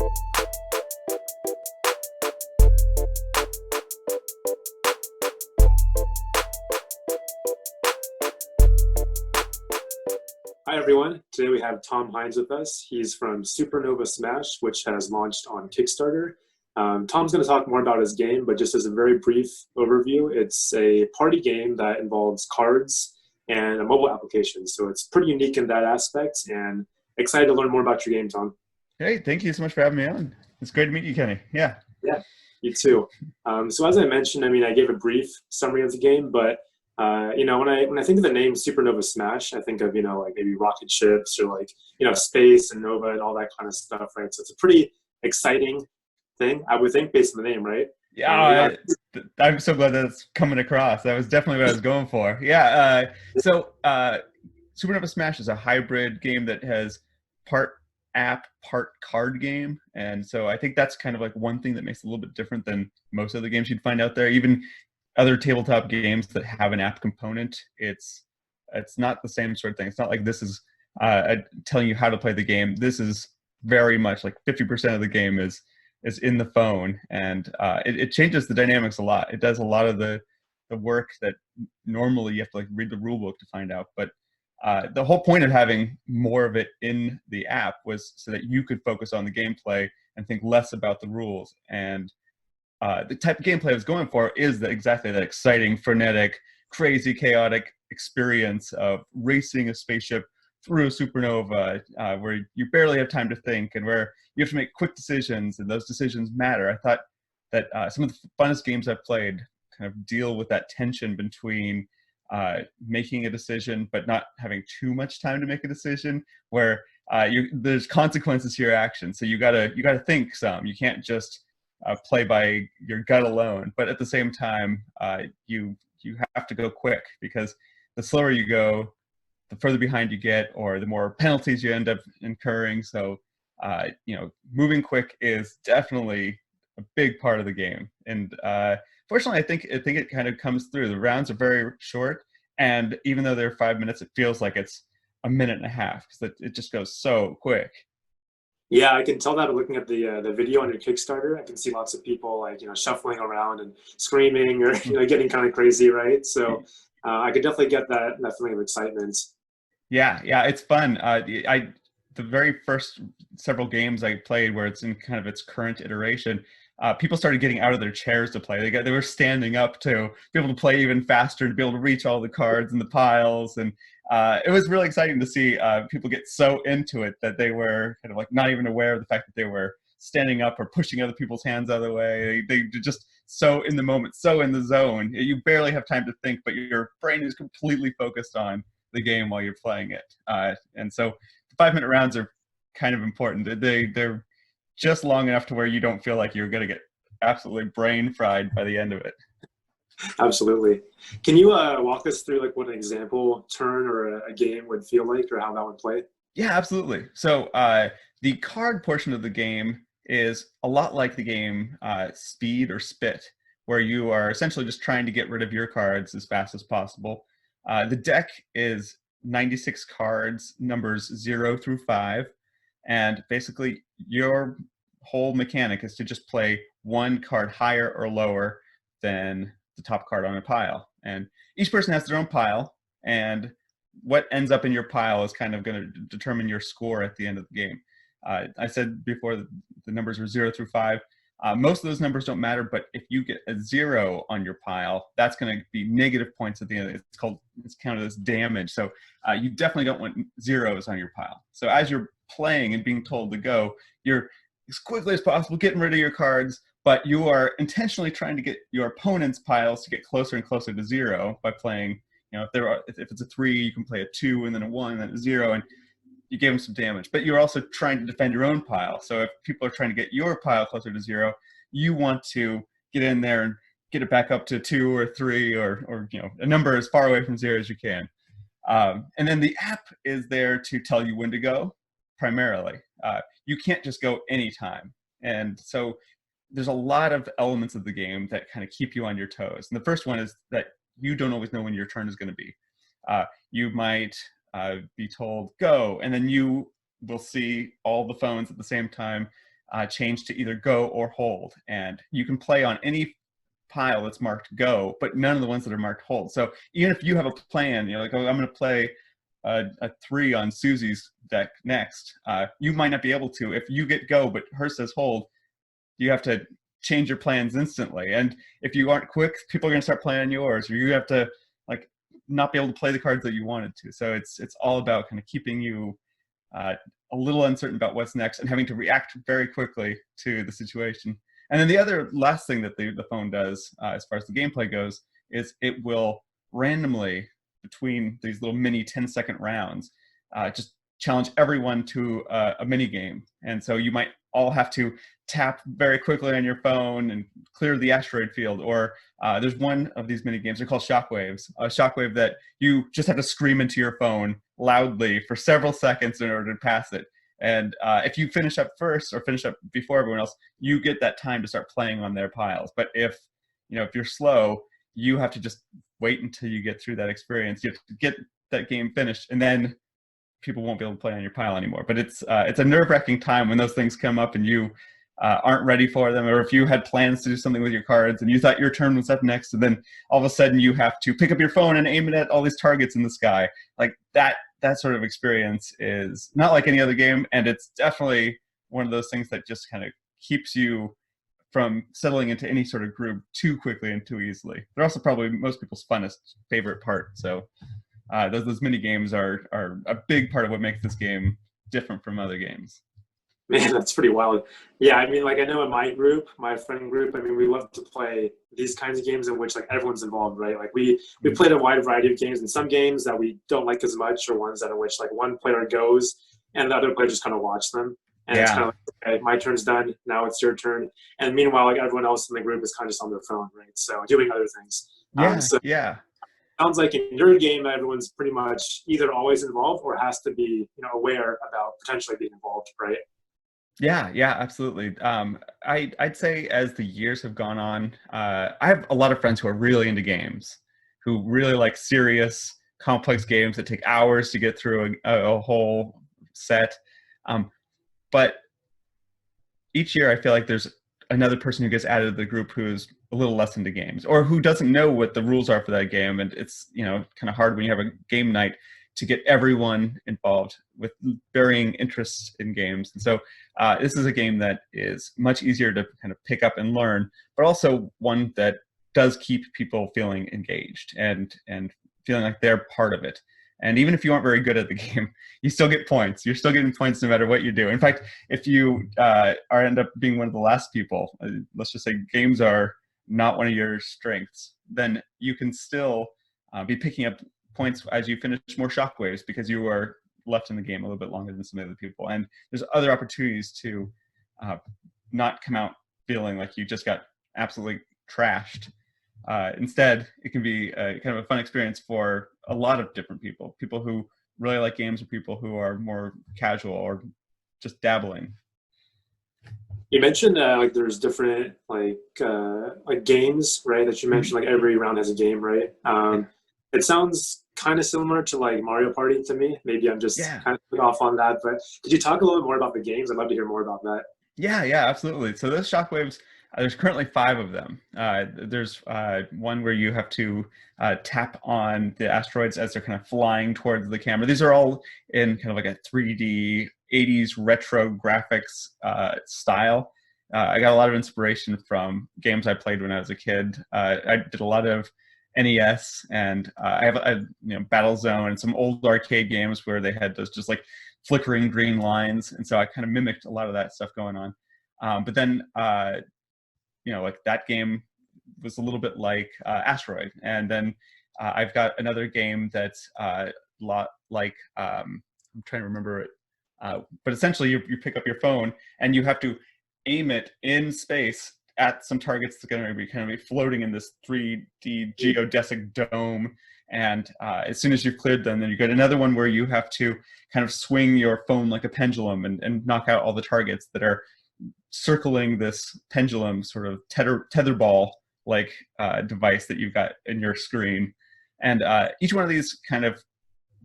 Hi everyone, today we have Thom Hines with us. He's from Supernova Smash, which has launched on Kickstarter. Tom's going to talk more about his game, but just as a very brief overview, it's a party game that involves cards and a mobile application. So it's pretty unique in that aspect, and excited to learn more about your game, Tom. Hey, thank you so much for having me on. It's great to meet you, Kenny. Yeah. Yeah, you too. So as I mentioned, I gave a brief summary of the game, but when I think of the name Supernova Smash, I think of, like maybe rocket ships or like, space and Nova and all that kind of stuff, right? So it's a pretty exciting thing, I would think, based on the name, right? Yeah, I'm so glad that's coming across. That was definitely what I was going for. Yeah. Supernova Smash is a hybrid game that has part app, part card game. And so I think that's kind of like one thing that makes it a little bit different than most of the games you'd find out there. Even other tabletop games that have an app component, it's not the same sort of thing. It's not like this is telling you how to play the game. This is very much like 50% of the game is in the phone, and it changes the dynamics a lot. It does a lot of the work that normally you have to like read the rule book to find out. But the whole point of having more of it in the app was so that you could focus on the gameplay and think less about the rules. And the type of gameplay I was going for is exactly that exciting, frenetic, crazy, chaotic experience of racing a spaceship through a supernova, where you barely have time to think and where you have to make quick decisions, and those decisions matter. I thought that some of the funnest games I've played kind of deal with that tension between making a decision but not having too much time to make a decision, where there's consequences to your actions. So you gotta think some. You can't just play by your gut alone, but at the same time, you have to go quick, because the slower you go, the further behind you get, or the more penalties you end up incurring. So, moving quick is definitely a big part of the game. And fortunately, I think it kind of comes through. The rounds are very short, and even though they're 5 minutes, it feels like it's a minute and a half, because it just goes so quick. Yeah, I can tell that looking at the video on your Kickstarter. I can see lots of people like shuffling around and screaming or getting kind of crazy, right? So I could definitely get that feeling of excitement. Yeah, it's fun. The very first several games I played where it's in kind of its current iteration, people started getting out of their chairs to play. They were standing up to be able to play even faster, to be able to reach all the cards in the piles, and it was really exciting to see people get so into it that they were kind of like not even aware of the fact that they were standing up or pushing other people's hands out of the way. They just so in the moment, so in the zone. You barely have time to think, but your brain is completely focused on the game while you're playing it. And so the 5-minute rounds are kind of important. They're just long enough to where you don't feel like you're going to get absolutely brain fried by the end of it. Absolutely. Can you walk us through like what an example turn or a game would feel like, or how that would play? Yeah, absolutely. So the card portion of the game is a lot like the game Speed or Spit, where you are essentially just trying to get rid of your cards as fast as possible. The deck is 96 cards, numbers 0 through 5, and basically your whole mechanic is to just play one card higher or lower than the top card on a pile. And each person has their own pile, and what ends up in your pile is kind of going to determine your score at the end of the game. I said before that the numbers were 0 through 5. Most of those numbers don't matter, but if you get a 0 on your pile, that's going to be negative points at the end. It's counted as damage. So you definitely don't want zeros on your pile. So as you're playing and being told to go, you're as quickly as possible getting rid of your cards, but you are intentionally trying to get your opponent's piles to get closer and closer to 0 by playing. If it's a 3, you can play a 2 and then a 1 and then a 0, and you give them some damage. But you're also trying to defend your own pile. So if people are trying to get your pile closer to 0, you want to get in there and get it back up to 2 or 3 or a number as far away from 0 as you can. And then the app is there to tell you when to go, primarily. You can't just go anytime. And so there's a lot of elements of the game that kind of keep you on your toes. And the first one is that you don't always know when your turn is going to be. You might be told go, and then you will see all the phones at the same time change to either go or hold. And you can play on any pile that's marked go, but none of the ones that are marked hold. So even if you have a plan, like, oh, I'm going to play a 3 on Susie's deck next, you might not be able to. If you get go, but her says hold, you have to change your plans instantly. And if you aren't quick, people are going to start playing on yours, or you have to like not be able to play the cards that you wanted to. So it's all about kind of keeping you a little uncertain about what's next and having to react very quickly to the situation. And then the other last thing that the phone does, as far as the gameplay goes, is it will randomly, between these little mini 10-second rounds, just challenge everyone to a mini game. And so you might all have to tap very quickly on your phone and clear the asteroid field. Or there's one of these mini games, they're called shockwaves. A shockwave that you just have to scream into your phone loudly for several seconds in order to pass it. And if you finish up first or finish up before everyone else, you get that time to start playing on their piles. But if you're slow, you have to just wait until you get through that experience. You have to get that game finished, and then people won't be able to play on your pile anymore. But it's a nerve-wracking time when those things come up and you aren't ready for them, or if you had plans to do something with your cards and you thought your turn was up next, and then all of a sudden you have to pick up your phone and aim it at all these targets in the sky. Like that sort of experience is not like any other game, and it's definitely one of those things that just kind of keeps you from settling into any sort of groove too quickly and too easily. They're also probably most people's funnest favorite part. So those mini games are a big part of what makes this game different from other games. Man, that's pretty wild. Yeah, I mean, like, I know in my group, my friend group, I mean, we love to play these kinds of games in which like everyone's involved, right? Like we played a wide variety of games, and some games that we don't like as much are ones that in which like one player goes and the other player just kind of watch them. And it's kind of like, okay, my turn's done, now it's your turn. And meanwhile, like everyone else in the group is kind of just on their phone, right? So doing other things. Sounds like in your game, everyone's pretty much either always involved or has to be, aware about potentially being involved, right? Yeah, absolutely. I'd say as the years have gone on, I have a lot of friends who are really into games, who really like serious, complex games that take hours to get through a whole set. But each year I feel like there's another person who gets added to the group who's a little less into games, or who doesn't know what the rules are for that game. And it's, kind of hard when you have a game night to get everyone involved with varying interests in games. And so this is a game that is much easier to kind of pick up and learn, but also one that does keep people feeling engaged and feeling like they're part of it. And even if you aren't very good at the game, you still get points. You're still getting points no matter what you do. In fact, if you end up being one of the last people, let's just say games are not one of your strengths, then you can still be picking up points as you finish more shockwaves because you are left in the game a little bit longer than some other people. And there's other opportunities to not come out feeling like you just got absolutely trashed. Instead, it can be kind of a fun experience for a lot of different people who really like games, or people who are more casual or just dabbling. You mentioned like there's different like games, right? That you mentioned, like every round has a game, right? It sounds kind of similar to like Mario Party to me. Maybe I'm just kind of off on that, but could you talk a little bit more about the games? I'd love to hear more about that. Yeah, absolutely. So those shockwaves, there's currently 5 of them. There's one where you have to tap on the asteroids as they're kind of flying towards the camera. These are all in kind of like a 3D 80s retro graphics style. I got a lot of inspiration from games I played when I was a kid. I did a lot of NES, and I have Battlezone and some old arcade games where they had those just like flickering green lines, and so I kind of mimicked a lot of that stuff going on. But then like that game was a little bit like Asteroid, and then I've got another game that's a lot like I'm trying to remember it, but essentially you pick up your phone and you have to aim it in space at some targets that are going to be kind of floating in this 3D geodesic dome. And as soon as you've cleared them, then you get another one where you have to kind of swing your phone like a pendulum and knock out all the targets that are circling this pendulum sort of tetherball like device that you've got in your screen. And each one of these kind of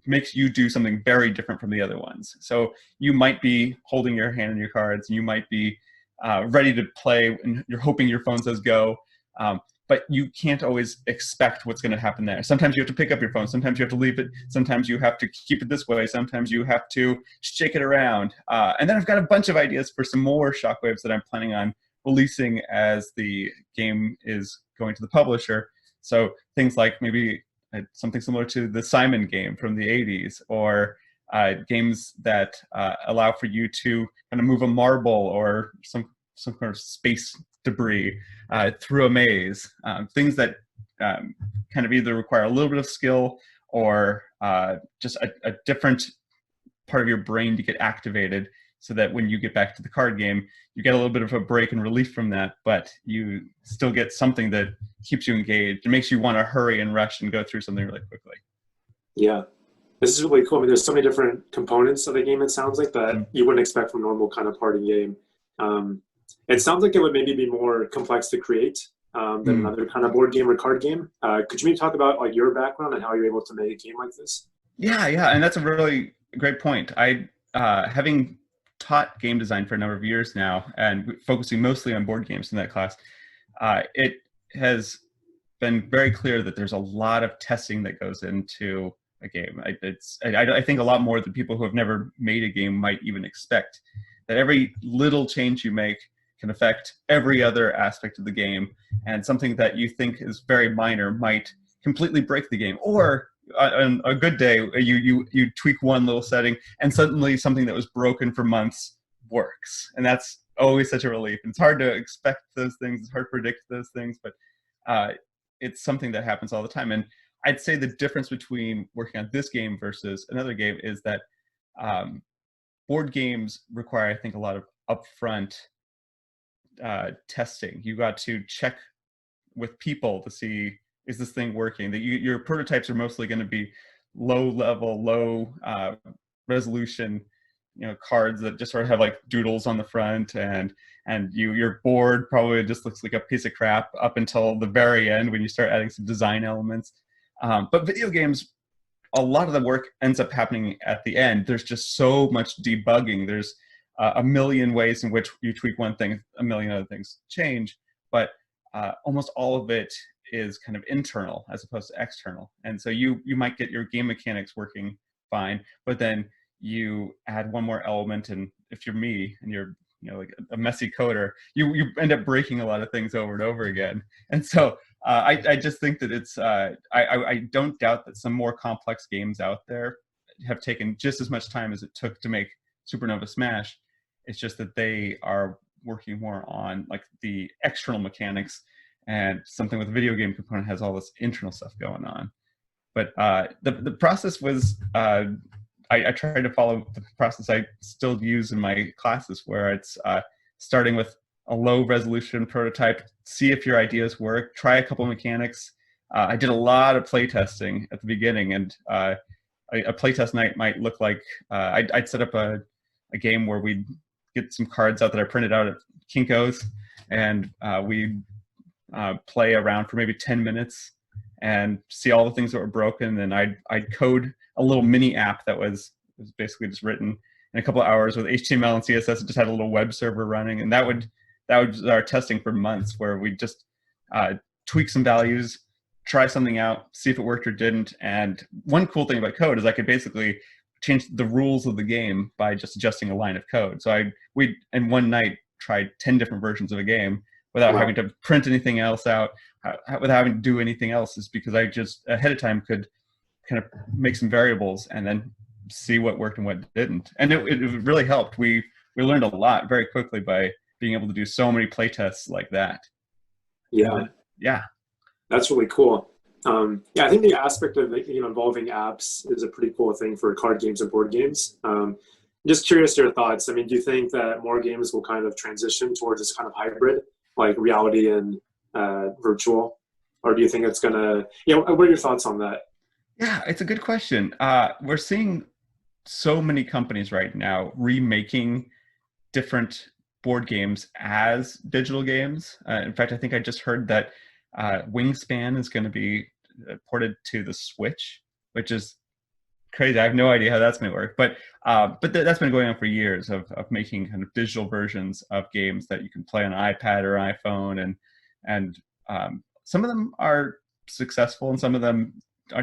makes you do something very different from the other ones. So you might be holding your hand in your cards, you might be ready to play, and you're hoping your phone says go. But you can't always expect what's going to happen there. Sometimes you have to pick up your phone. Sometimes you have to leave it. Sometimes you have to keep it this way. Sometimes you have to shake it around. And then I've got a bunch of ideas for some more shockwaves that I'm planning on releasing as the game is going to the publisher. So things like maybe something similar to the Simon game from the 80s, or games that allow for you to kind of move a marble or some kind of space debris through a maze. Things that kind of either require a little bit of skill or just a different part of your brain to get activated, so that when you get back to the card game, you get a little bit of a break and relief from that, but you still get something that keeps you engaged and makes you want to hurry and rush and go through something really quickly. Yeah. This is really cool. I mean, there's so many different components of the game, it sounds like, that you wouldn't expect from a normal kind of party game. It sounds like it would maybe be more complex to create than another kind of board game or card game. Could you maybe talk about like your background and how you're able to make a game like this? Yeah, and that's a really great point. I, having taught game design for a number of years now and focusing mostly on board games in that class, it has been very clear that there's a lot of testing that goes into a game. I think a lot more than people who have never made a game might even expect. That every little change you make can affect every other aspect of the game, and something that you think is very minor might completely break the game. Or on a good day, you tweak one little setting, and suddenly something that was broken for months works, and that's always such a relief. And it's hard to expect those things, it's hard to predict those things, but it's something that happens all the time. And I'd say the difference between working on this game versus another game is that board games require, I think, a lot of upfront testing. You got to check with people to see, is this thing working? That your prototypes are mostly going to be low level, low resolution, cards that just sort of have like doodles on the front, and your board probably just looks like a piece of crap up until the very end when you start adding some design elements. But video games, a lot of the work ends up happening at the end. There's just so much debugging. There's a million ways in which you tweak one thing, a million other things change, but almost all of it is kind of internal as opposed to external. And so you might get your game mechanics working fine, but then you add one more element, and if you're me and you're like a messy coder, you end up breaking a lot of things over and over again. And so I just think that it's I don't doubt that some more complex games out there have taken just as much time as it took to make Supernova Smash. It's just that they are working more on like the external mechanics, and something with a video game component has all this internal stuff going on. But the process was, I tried to follow the process I still use in my classes, where it's starting with a low resolution prototype, see if your ideas work, try a couple mechanics. I did a lot of playtesting at the beginning, and a playtest night might look like I'd set up a game where we'd get some cards out that I printed out at Kinko's, and we'd play around for maybe 10 minutes and see all the things that were broken. And I'd code a little mini app that was basically just written in a couple of hours with HTML and CSS. It just had a little web server running, and that was our testing for months, where we just tweak some values, try something out, see if it worked or didn't. And one cool thing about code is I could basically change the rules of the game by just adjusting a line of code. So we in one night tried 10 different versions of a game without having to print anything else out, without having to do anything else, is because I just ahead of time could kind of make some variables and then see what worked and what didn't. And it really helped. We learned a lot very quickly by being able to do so many play tests like that. Yeah. That's really cool. I think the aspect of involving apps is a pretty cool thing for card games and board games. Just curious your thoughts. I mean, do you think that more games will kind of transition towards this kind of hybrid, like reality and virtual? Or do you think it's going to, what are your thoughts on that? Yeah, it's a good question. We're seeing so many companies right now remaking different board games as digital games. In fact, I think I just heard that Wingspan is going to be ported to the Switch, which is crazy. I have no idea how that's going to work, but that's been going on for years of making kind of digital versions of games that you can play on an iPad or iPhone, and some of them are successful, and some of them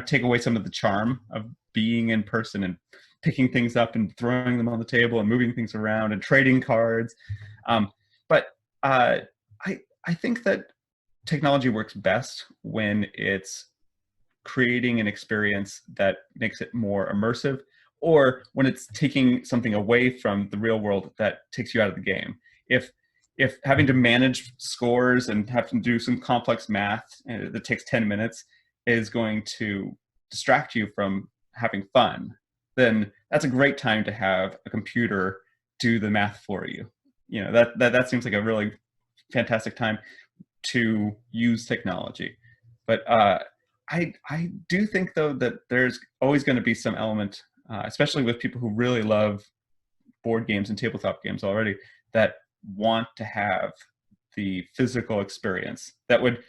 take away some of the charm of being in person and picking things up and throwing them on the table and moving things around and trading cards. But I think that technology works best when it's creating an experience that makes it more immersive, or when it's taking something away from the real world that takes you out of the game. If having to manage scores and have to do some complex math that takes 10 minutes is going to distract you from having fun, then that's a great time to have a computer do the math for you. You know, that seems like a really fantastic time to use technology. But I do think, though, that there's always going to be some element, especially with people who really love board games and tabletop games already, that want to have the physical experience, that would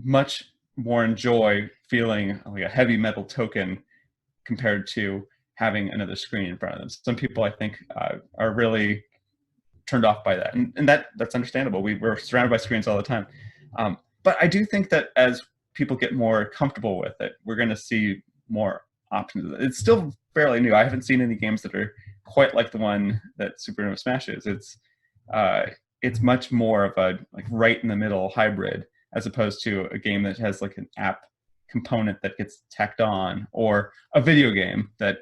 much more enjoy feeling like a heavy metal token compared to having another screen in front of them. Some people, I think, are really turned off by that, and that's understandable. We're surrounded by screens all the time. But I do think that as people get more comfortable with it, we're going to see more options. It's still fairly new. I haven't seen any games that are quite like the one that Supernova Smash is. It's much more of a like right in the middle hybrid, as opposed to a game that has like an app component that gets tacked on, or a video game that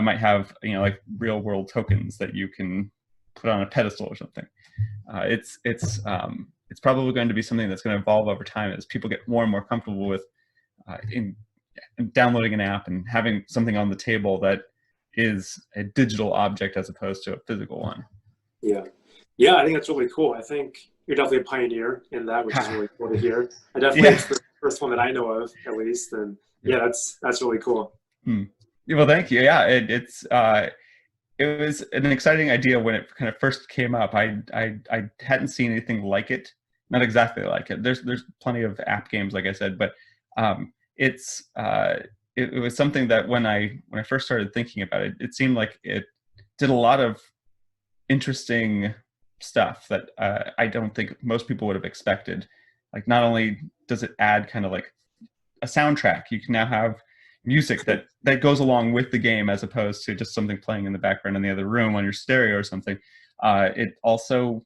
might have, you know, like real world tokens that you can put on a pedestal or something. It's probably going to be something that's going to evolve over time as people get more and more comfortable with in downloading an app and having something on the table that is a digital object as opposed to a physical one. Yeah, I think that's really cool. I think you're definitely a pioneer in that, which is really cool to hear. I definitely, it's the first one that I know of, at least, and yeah, that's really cool. Well, thank you. Yeah, it was an exciting idea when it kind of first came up. I hadn't seen anything like it, not exactly like it. There's plenty of app games, like I said, but it was something that when I first started thinking about it, it seemed like it did a lot of interesting stuff that I don't think most people would have expected. Like, not only does it add kind of like a soundtrack, you can now have music that goes along with the game, as opposed to just something playing in the background in the other room on your stereo or something. It also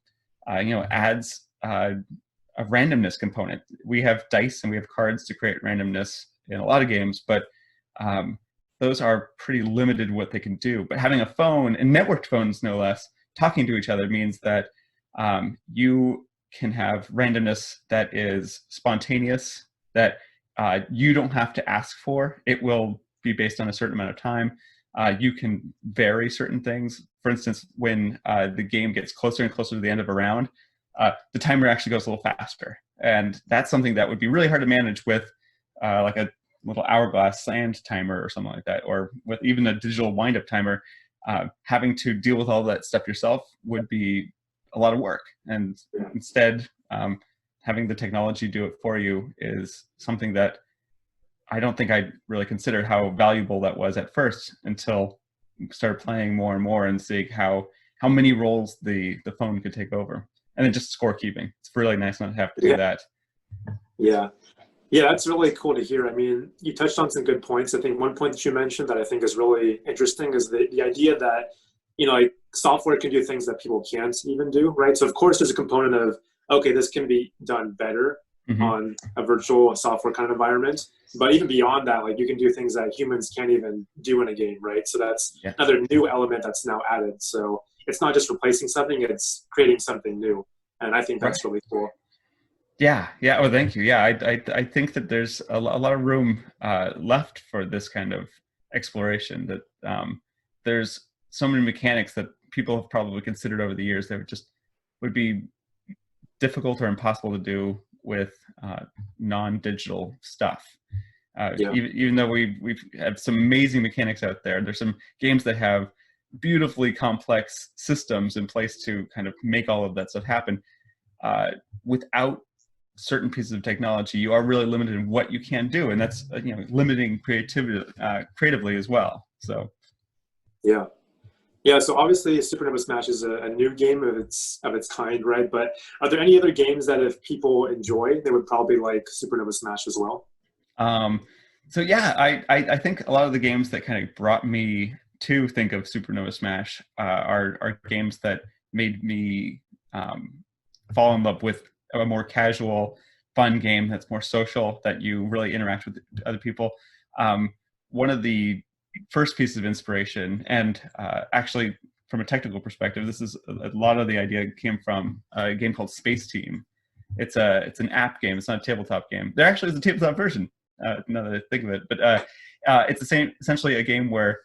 adds a randomness component. We have dice and we have cards to create randomness in a lot of games, but those are pretty limited what they can do. But having a phone, and networked phones no less, talking to each other means that you can have randomness that is spontaneous, that you don't have to ask for. It will be based on a certain amount of time. You can vary certain things. For instance, when the game gets closer and closer to the end of a round, the timer actually goes a little faster. And that's something that would be really hard to manage with like a little hourglass sand timer or something like that, or with even a digital wind-up timer. Having to deal with all that stuff yourself would be a lot of work. And instead, having the technology do it for you is something that I don't think I really considered how valuable that was at first, until I started playing more and more and seeing how many roles the phone could take over. And then just scorekeeping. It's really nice not to have to do that. Yeah, that's really cool to hear. I mean, you touched on some good points. I think one point that you mentioned that I think is really interesting is the idea that, like, software can do things that people can't even do, right? So of course there's a component of, okay, this can be done better on a virtual software kind of environment. But even beyond that, like, you can do things that humans can't even do in a game, right? So that's another new element that's now added. So it's not just replacing something, it's creating something new. And I think that's really cool. Yeah. Oh, thank you. Yeah, I think that there's a lot of room left for this kind of exploration. That there's so many mechanics that people have probably considered over the years that would be difficult or impossible to do with non-digital stuff. Even though we've had some amazing mechanics out there, there's some games that have beautifully complex systems in place to kind of make all of that stuff happen without certain pieces of technology, you are really limited in what you can do, and that's limiting creativity creatively as well. So Yeah. Yeah, so obviously Supernova Smash is a new game of its kind, right? But are there any other games that if people enjoy, they would probably like Supernova Smash as well? um, so yeah, I think a lot of the games that kind of brought me to think of Supernova Smash are games that made me fall in love with a more casual, fun game that's more social, that you really interact with other people. One of the first pieces of inspiration, and actually from a technical perspective, this is a lot of the idea came from a game called Space Team. It's an app game. It's not a tabletop game. There actually is a tabletop version. Now that I think of it, but it's the same. Essentially, a game where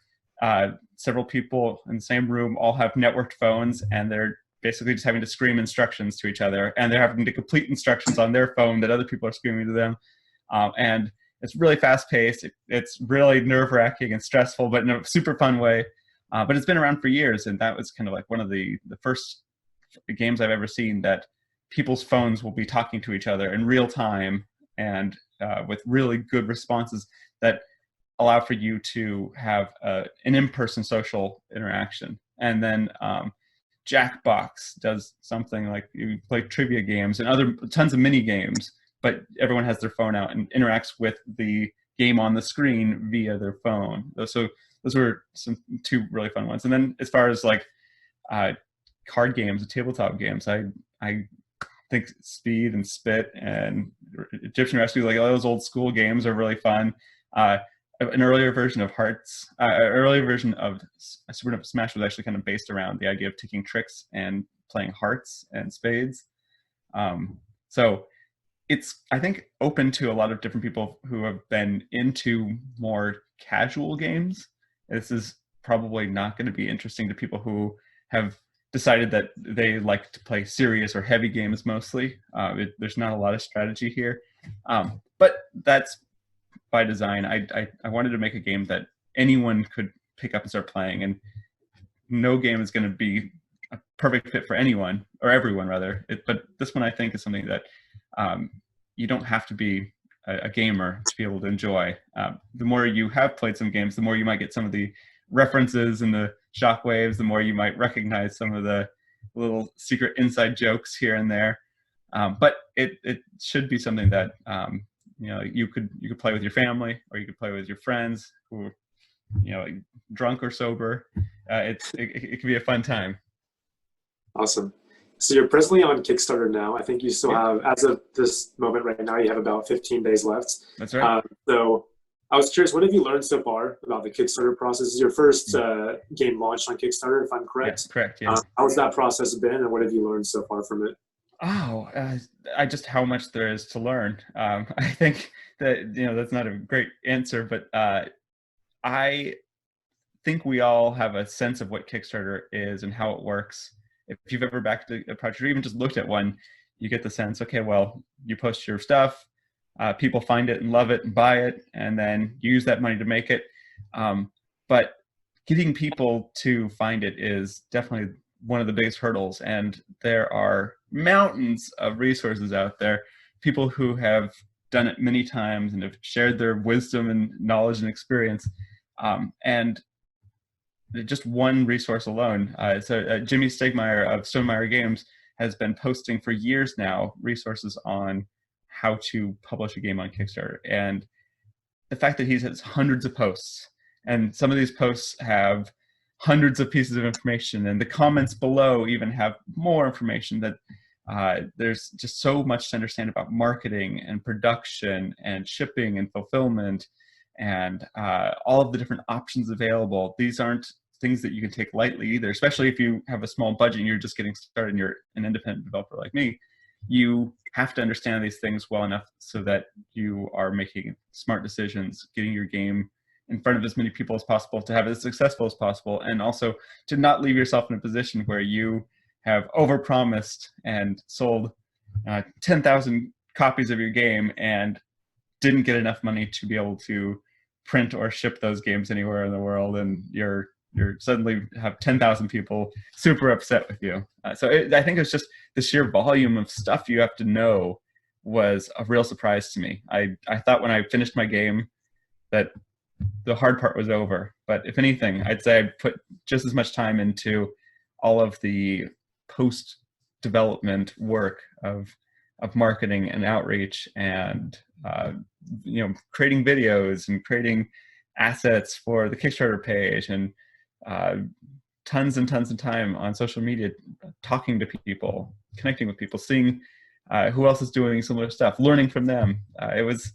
several people in the same room all have networked phones, and they're basically just having to scream instructions to each other, and they're having to complete instructions on their phone that other people are screaming to them. And it's really fast paced. It's really nerve wracking and stressful, but in a super fun way. But it's been around for years, and that was kind of like one of the first games I've ever seen that people's phones will be talking to each other in real time, and with really good responses that allow for you to have an in-person social interaction. And then Jackbox does something like you play trivia games and other tons of mini games, but everyone has their phone out and interacts with the game on the screen via their phone. So those were two really fun ones. And then as far as like card games, tabletop games, I think Speed and Spit and Egyptian Rescue, like all those old school games are really fun. An earlier version of earlier version of Supernova Smash was actually kind of based around the idea of taking tricks and playing hearts and spades. So it's, I think, open to a lot of different people who have been into more casual games. This is probably not going to be interesting to people who have decided that they like to play serious or heavy games mostly. There's not a lot of strategy here. But that's by design. I wanted to make a game that anyone could pick up and start playing, and no game is going to be a perfect fit for anyone, or everyone rather. But this one I think is something that you don't have to be a gamer to be able to enjoy. The more you have played some games, the more you might get some of the references and the shockwaves, the more you might recognize some of the little secret inside jokes here and there. But it should be something that you could play with your family, or you could play with your friends who drunk or sober. It can be a fun time. Awesome. So you're presently on Kickstarter now. I think you still have, as of this moment right now, you have about 15 days left. That's right. So I was curious, what have you learned so far about the Kickstarter process? This is your first game launched on Kickstarter, if I'm correct? Yeah, correct, yeah. How's that process been, and what have you learned so far from it? Oh, just how much there is to learn. I think that, that's not a great answer, but I think we all have a sense of what Kickstarter is and how it works. If you've ever backed a project or even just looked at one, you get the sense, okay, well, you post your stuff, people find it and love it and buy it, and then you use that money to make it. But getting people to find it is definitely one of the biggest hurdles, and there are mountains of resources out there, people who have done it many times and have shared their wisdom and knowledge and experience. And just one resource alone. Jimmy Stegmeyer of Stonemaier Games has been posting for years now resources on how to publish a game on Kickstarter. And the fact that he has hundreds of posts, and some of these posts have hundreds of pieces of information, and the comments below even have more information, that there's just so much to understand about marketing and production and shipping and fulfillment and all of the different options available. These aren't things that you can take lightly either, especially if you have a small budget and you're just getting started and you're an independent developer like me. You have to understand these things well enough so that you are making smart decisions, getting your game in front of as many people as possible, to have it as successful as possible, and also to not leave yourself in a position where you have overpromised and sold 10,000 copies of your game and didn't get enough money to be able to print or ship those games anywhere in the world, and you're suddenly have 10,000 people super upset with you. I think it's just the sheer volume of stuff you have to know was a real surprise to me. I thought when I finished my game that the hard part was over. But if anything, I'd say I put just as much time into all of the post-development work of marketing and outreach and creating videos and creating assets for the Kickstarter page and tons and tons of time on social media, talking to people, connecting with people, seeing who else is doing similar stuff, learning from them. It was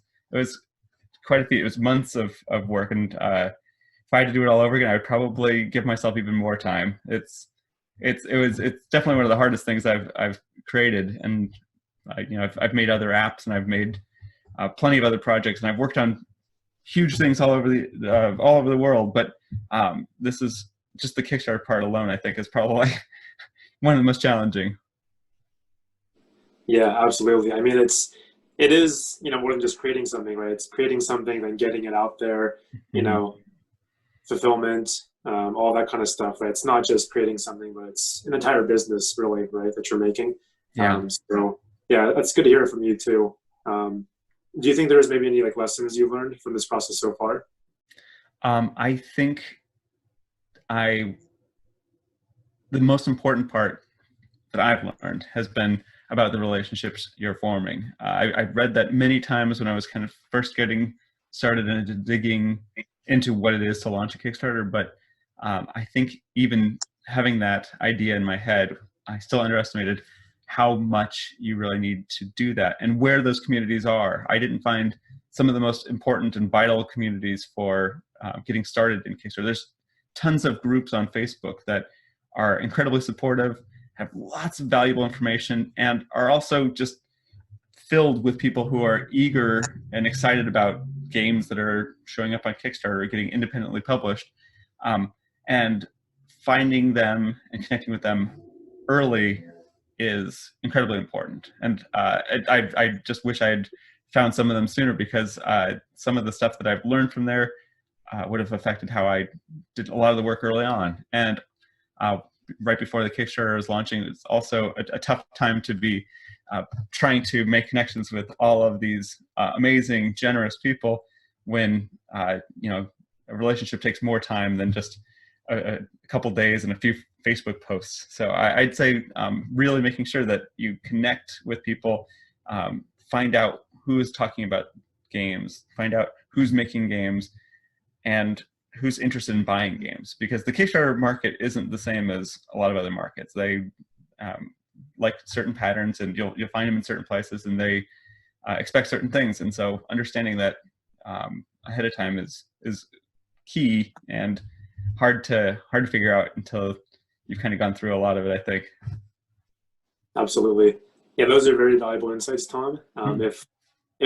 quite a few. It was months of work, and if I had to do it all over again, I would probably give myself even more time. It's definitely one of the hardest things I've created, and I've made other apps, and I've made plenty of other projects, and I've worked on huge things all over the world. But this is just the Kickstarter part alone, I think, is probably one of the most challenging. Yeah, absolutely. I mean, it is, more than just creating something, right? It's creating something, then getting it out there, fulfillment, all that kind of stuff, right? It's not just creating something, but it's an entire business, really, right, that you're making. Yeah. So yeah, that's good to hear from you too. Do you think there's maybe any lessons you've learned from this process so far? I think the most important part that I've learned has been about the relationships you're forming. I've read that many times when I was kind of first getting started into digging into what it is to launch a Kickstarter, but I think even having that idea in my head, I still underestimated how much you really need to do that and where those communities are. I didn't find some of the most important and vital communities for getting started in Kickstarter. There's tons of groups on Facebook that are incredibly supportive, have lots of valuable information, and are also just filled with people who are eager and excited about games that are showing up on Kickstarter or getting independently published. And finding them and connecting with them early is incredibly important. And I just wish I had found some of them sooner, because some of the stuff that I've learned from there would have affected how I did a lot of the work early on. And right before the Kickstarter was launching, it's also a tough time to be trying to make connections with all of these amazing, generous people when a relationship takes more time than just a couple days and a few Facebook posts. So I'd say really making sure that you connect with people, find out who is talking about games, find out who's making games, and who's interested in buying games, because the Kickstarter market isn't the same as a lot of other markets. They like certain patterns, and you'll find them in certain places, and they expect certain things. And so understanding that ahead of time is key, and hard to figure out until you've kind of gone through a lot of it, I think. Absolutely. Yeah, those are very valuable insights, Tom. If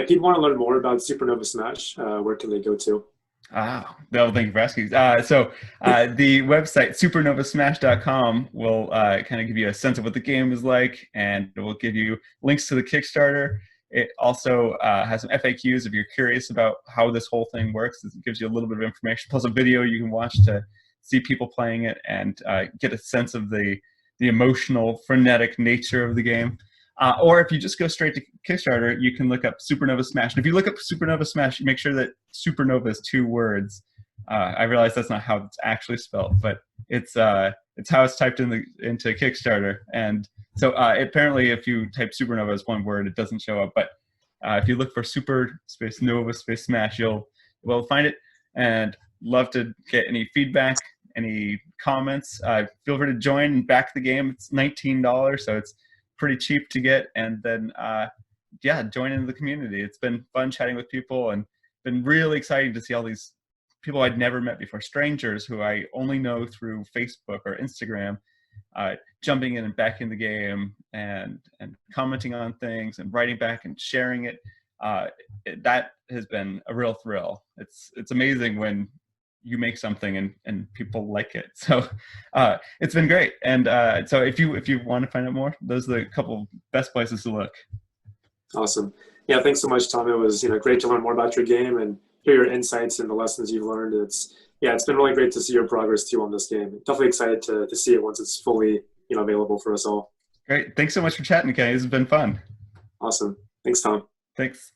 people want to learn more about Supernova Smash, where can they go to? No, thank you for asking. So the website supernovasmash.com will kind of give you a sense of what the game is like, and it will give you links to the Kickstarter. It also has some FAQs if you're curious about how this whole thing works. It gives you a little bit of information, plus a video you can watch to see people playing it and get a sense of the emotional, frenetic nature of the game. Or if you just go straight to Kickstarter, you can look up Supernova Smash. And if you look up Supernova Smash, you make sure that Supernova is 2 words. I realize that's not how it's actually spelled, but it's how it's typed into Kickstarter. And so apparently, if you type Supernova as 1 word, it doesn't show up. But if you look for Super space Nova space Smash, you'll find it. And love to get any feedback, any comments. Feel free to join and back the game. It's $19, so it's pretty cheap to get. And then join into the community. It's been fun chatting with people, and been really exciting to see all these people I'd never met before, strangers who I only know through Facebook or Instagram, jumping in and back in the game and commenting on things and writing back and sharing it. That has been a real thrill. It's amazing when you make something and people like it. So it's been great. And so if you want to find out more, those are the couple best places to look. Awesome. Yeah, thanks so much, Tom. It was great to learn more about your game and hear your insights and the lessons you've learned. It's been really great to see your progress too on this game. Definitely excited to see it once it's fully available for us all. Great. Thanks so much for chatting, Kenny. This has been fun. Awesome. Thanks, Tom. Thanks.